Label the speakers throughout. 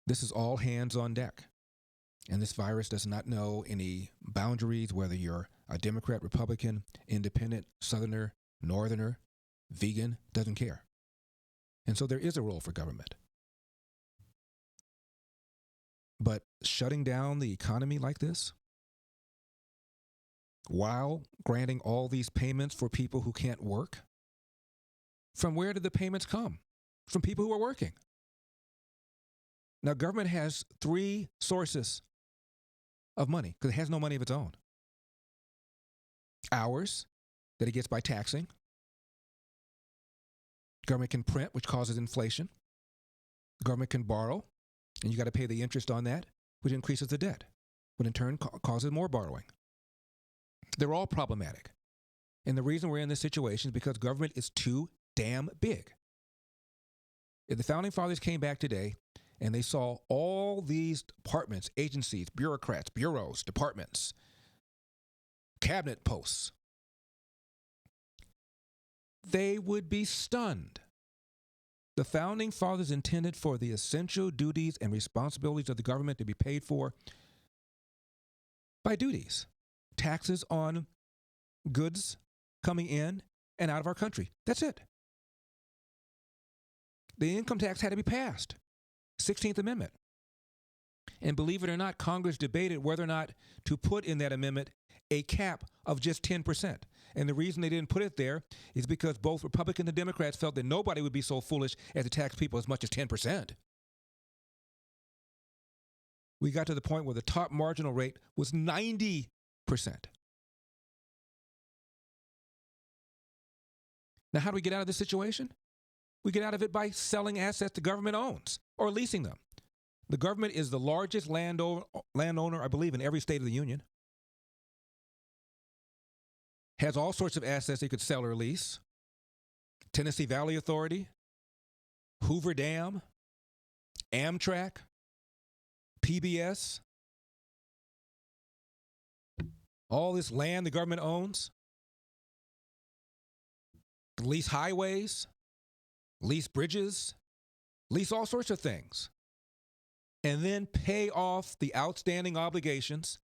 Speaker 1: This is all hands on deck. And this virus does not know any boundaries, whether you're a Democrat, Republican, independent, Southerner, Northerner, vegan, doesn't care. And so there is a role for government. But shutting down the economy like this, while granting all these payments for people who can't work, from where did the payments come? From people who are working. Now, government has three sources of money because it has no money of its own. Hours that it gets by taxing. Government can print, which causes inflation. Government can borrow, and you got to pay the interest on that, which increases the debt, which in turn causes more borrowing. They're all problematic. And the reason we're in this situation is because government is too damn big. If the Founding Fathers came back today and they saw all these departments, agencies, bureaucrats, bureaus, departments, cabinet posts, they would be stunned. The Founding Fathers intended for the essential duties and responsibilities of the government to be paid for by duties, taxes on goods coming in and out of our country. That's it. The income tax had to be passed, 16th Amendment. And believe it or not, Congress debated whether or not to put in that amendment a cap of just 10%. And the reason they didn't put it there is because both Republicans and Democrats felt that nobody would be so foolish as to tax people as much as 10%. We got to the point where the top marginal rate was 90%. Now, how do we get out of this situation? We get out of it by selling assets the government owns or leasing them. The government is the largest landowner, I believe, in every state of the union. Has all sorts of assets they could sell or lease. Tennessee Valley Authority, Hoover Dam, Amtrak, PBS. All this land the government owns. Lease highways, lease bridges, lease all sorts of things. And then pay off the outstanding obligations.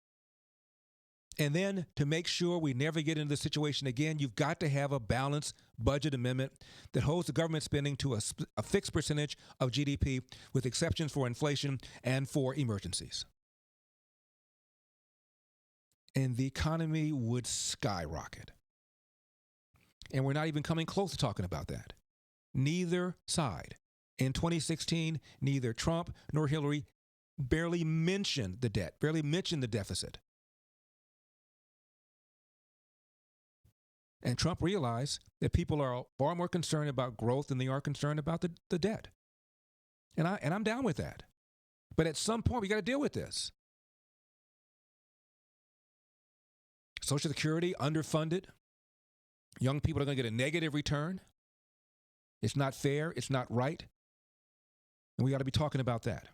Speaker 1: And then to make sure we never get into this situation again, you've got to have a balanced budget amendment that holds the government spending to a fixed percentage of GDP with exceptions for inflation and for emergencies. And the economy would skyrocket. And we're not even coming close to talking about that. Neither side. In 2016, neither Trump nor Hillary barely mentioned the debt, barely mentioned the deficit. And Trump realized that people are far more concerned about growth than they are concerned about the debt. And I'm down with that. But at some point, we got to deal with this. Social Security, underfunded. Young people are going to get a negative return. It's not fair. It's not right. And we got to be talking about that.